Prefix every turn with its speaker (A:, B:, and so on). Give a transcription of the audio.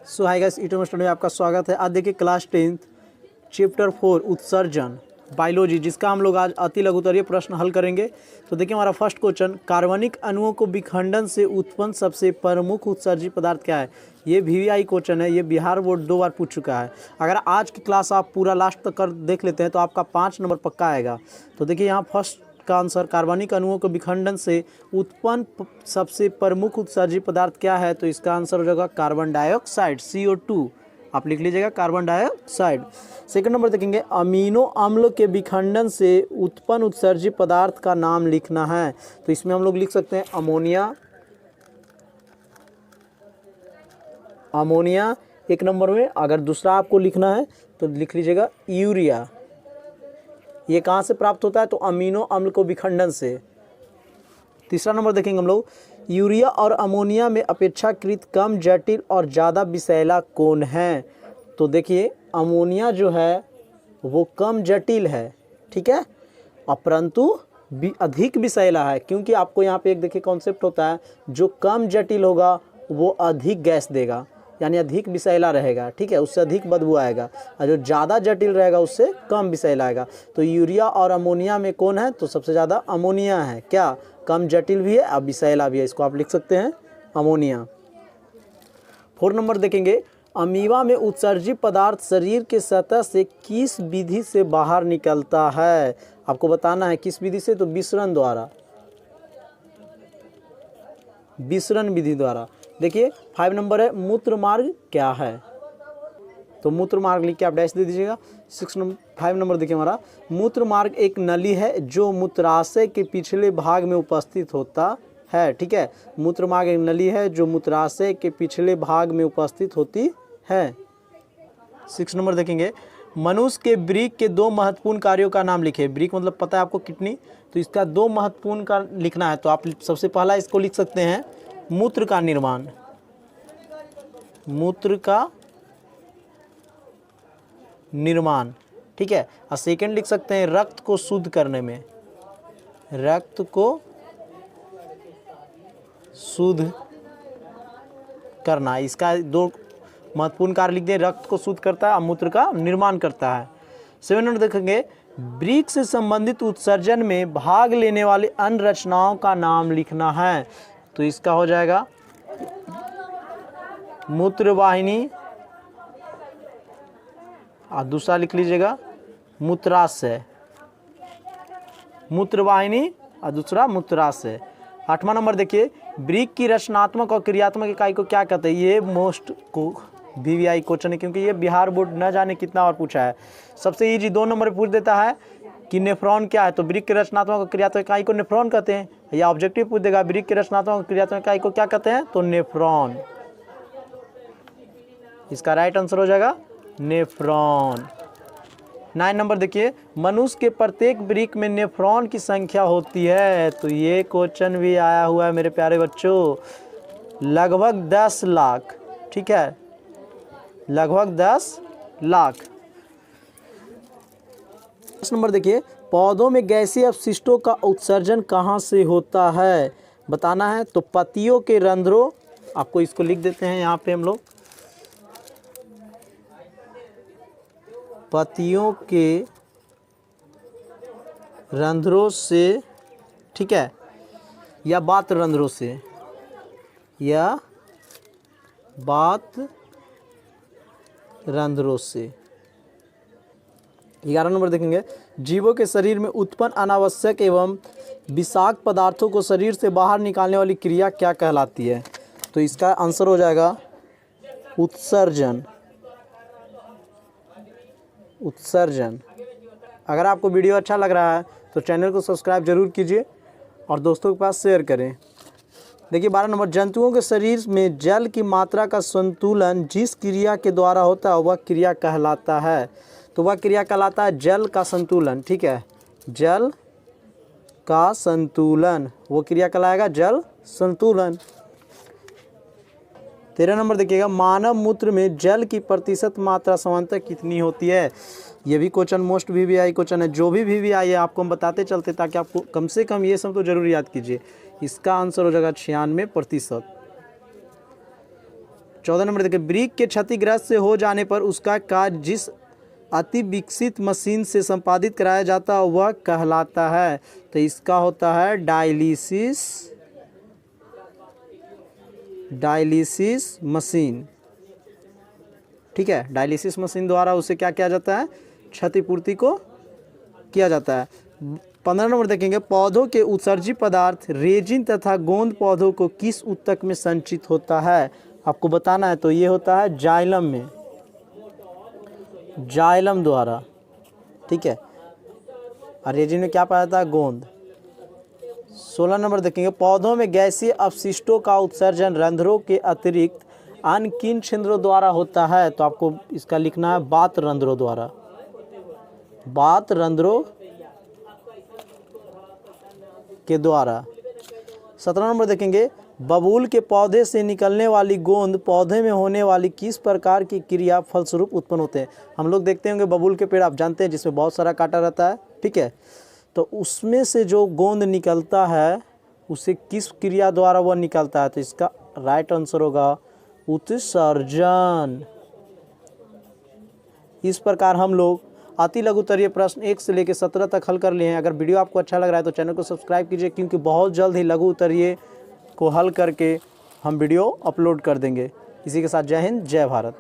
A: सो hi guys, ईटो studio में आपका स्वागत है। आज देखिए क्लास 10 चैप्टर 4 उत्सर्जन बायोलॉजी, जिसका हम लोग आज अति लघुत्तरीय प्रश्न हल करेंगे। तो देखिए हमारा फर्स्ट क्वेश्चन, कार्बनिक अणुओं को विखंडन से उत्पन्न सबसे प्रमुख उत्सर्जी पदार्थ क्या है। ये वीवीआई क्वेश्चन है, ये बिहार बोर्ड 2 बार पूछ चुका है। अगर आज की क्लास आप पूरा लास्ट तक कर देख लेते हैं तो आपका 5 नंबर पक्का आएगा। तो देखिए यहाँ फर्स्ट का आंसर, कार्बनिक अणुओं को विखंडन से उत्पन्न सबसे प्रमुख उत्सर्जी पदार्थ क्या है। तो इसका आंसर हो जाएगा कार्बन डाइऑक्साइड, CO2। आप लिख लीजिएगा कार्बन डाइऑक्साइड। सेकंड नंबर देखेंगे, अमीनो अम्ल के विखंडन से उत्पन्न उत्सर्जी पदार्थ का नाम लिखना है। तो इसमें हम लोग लिख सकते हैं अमोनिया। अमोनिया एक नंबर में। अगर दूसरा आपको लिखना है तो लिख लीजिएगा यूरिया। ये कहाँ से प्राप्त होता है, तो अमीनो अम्ल को विखंडन से। तीसरा नंबर देखेंगे हम लोग, यूरिया और अमोनिया में अपेक्षाकृत कम जटिल और ज़्यादा विषैला कौन है। तो देखिए अमोनिया जो है वो कम जटिल है, ठीक है, परंतु अधिक विषैला है। क्योंकि आपको यहाँ पे एक देखिए कॉन्सेप्ट होता है, जो कम जटिल होगा वो अधिक गैस देगा, यानी अधिक विषैला रहेगा, ठीक है, उससे अधिक बदबू आएगा। और जो ज़्यादा जटिल रहेगा उससे कम विषैला आएगा। तो यूरिया और अमोनिया में कौन है, तो सबसे ज़्यादा अमोनिया है। क्या, कम जटिल भी है और विषैला भी है। इसको आप लिख सकते हैं अमोनिया। 4 नंबर देखेंगे, अमीबा में उत्सर्जी पदार्थ शरीर के सतह से किस विधि से बाहर निकलता है। आपको बताना है किस विधि से, तो विसरण द्वारा, विसरण विधि द्वारा। देखिए 5 नंबर है, मूत्र मार्ग क्या है। तो मूत्र मार्ग लिख के आप डैश दे दीजिएगा। 5 नंबर देखिए हमारा, मूत्र मार्ग एक नली है जो मूत्राशय के पिछले भाग में उपस्थित होता है, ठीक है। मूत्र मार्ग एक नली है जो मूत्राशय के पिछले भाग में उपस्थित होती है। 6 नंबर देखेंगे, मनुष्य के वृक्क के 2 महत्वपूर्ण कार्यों का नाम लिखे। वृक्क मतलब पता है आपको किडनी, तो इसका 2 महत्वपूर्ण का लिखना है। तो आप सबसे पहला इसको लिख सकते हैं मूत्र का निर्माण, मूत्र का निर्माण, ठीक है। और सेकंड लिख सकते हैं रक्त को शुद्ध करने में, रक्त को शुद्ध करना। इसका 2 महत्वपूर्ण कार्य लिख दें, रक्त को शुद्ध करता है और मूत्र का निर्माण करता है। 7 नंबर देखेंगे, वृक्क से संबंधित उत्सर्जन में भाग लेने वाली अन्य रचनाओं का नाम लिखना है। तो इसका हो जाएगा मूत्रवाहिनी, और दूसरा लिख लीजिएगा मूत्राशय, मूत्रवाहिनी और दूसरा मूत्राशय। 8वां नंबर देखिए, वृक्क की रचनात्मक और क्रियात्मक इकाई को क्या कहते हैं। ये मोस्ट को वीवीआई क्वेश्चन है, क्योंकि ये बिहार बोर्ड न जाने कितना और पूछा है। सबसे इजी 2 नंबर पूछ देता है कि नेफ्रॉन क्या है। तो वृक्क की रचनात्मक और क्रियात्मक इकाई को नेफ्रॉन कहते हैं। या ऑब्जेक्टिव पूछ देगा, वृक्क की रचनात्मक और क्रियात्मक इकाई को क्या कहते हैं, तो नेफ्रॉन। इसका राइट आंसर हो जाएगा नेफ्रॉन। 9 नंबर देखिए, मनुष्य के प्रत्येक वृक्क में नेफ्रॉन की संख्या होती है। तो ये क्वेश्चन भी आया हुआ है मेरे प्यारे बच्चों, लगभग 10 लाख, ठीक है, लगभग 10 लाख। 10 नंबर देखिए, पौधों में गैसीय अपशिष्टों का उत्सर्जन कहाँ से होता है, बताना है। तो पत्तियों के रंध्रों, आपको इसको लिख देते हैं यहाँ पे हम लोग, पत्तियों के रंध्रों से, ठीक है, या बात रंध्रों से, या बात रंध्रों से। 11 नंबर देखेंगे, जीवों के शरीर में उत्पन्न अनावश्यक एवं विषाक्त पदार्थों को शरीर से बाहर निकालने वाली क्रिया क्या कहलाती है। तो इसका आंसर हो जाएगा उत्सर्जन, उत्सर्जन। अगर आपको वीडियो अच्छा लग रहा है तो चैनल को सब्सक्राइब जरूर कीजिए और दोस्तों के पास शेयर करें। देखिए 12 नंबर, जंतुओं के शरीर में जल की मात्रा का संतुलन जिस क्रिया के द्वारा होता है वह क्रिया कहलाता है। तो वह क्रिया कहलाता है जल का संतुलन, ठीक है, जल का संतुलन, वो क्रिया कहलाएगा जल संतुलन। 13 नंबर देखिएगा, मानव मूत्र में जल की प्रतिशत मात्रा सामान्यतः कितनी होती है। ये भी क्वेश्चन मोस्ट वीवीआई क्वेश्चन है। जो भी वीवीआई है आपको हम बताते चलते, ताकि आपको कम से कम ये सब तो जरूर याद कीजिए। इसका आंसर हो जाएगा 96%। 14 नंबर देखिए, वृक्क के क्षतिग्रस्त से हो जाने पर उसका कार्य जिस अति विकसित मशीन से संपादित कराया जाता है वह कहलाता है। तो इसका होता है डायलिसिस मशीन। ठीक है, डायलिसिस मशीन द्वारा उसे क्या किया जाता है, क्षतिपूर्ति को किया जाता है। 15 नंबर देखेंगे, पौधों के उत्सर्जी पदार्थ रेजिन तथा गोंद पौधों को किस ऊतक में संचित होता है, आपको बताना है। तो ये होता है जाइलम में, जाइलम द्वारा। ठीक है, और रेजिन में क्या पाया जाता है, गोंद। 16 नंबर देखेंगे, पौधों में गैसीय अपशिष्टों का उत्सर्जन रंध्रों के अतिरिक्त अन्य किन छिद्रों द्वारा होता है। तो आपको इसका लिखना है बात रंध्रों द्वारा, बात रंध्रों के द्वारा। 17 नंबर देखेंगे, बबूल के पौधे से निकलने वाली गोंद पौधे में होने वाली किस प्रकार की क्रिया फलस्वरूप उत्पन्न होते हैं। हम लोग देखते होंगे बबूल के पेड़, आप जानते हैं, जिसमें बहुत सारा कांटा रहता है। ठीक है, तो उसमें से जो गोंद निकलता है उसे किस क्रिया द्वारा वह निकलता है। तो इसका राइट आंसर होगा उत्सर्जन। इस प्रकार हम लोग अति लघु उत्तरीय प्रश्न 1 से लेकर 17 तक हल कर लिए हैं। अगर वीडियो आपको अच्छा लग रहा है तो चैनल को सब्सक्राइब कीजिए, क्योंकि बहुत जल्द ही लघु उत्तरीय को हल करके हम वीडियो अपलोड कर देंगे। इसी के साथ जय हिंद, जय भारत।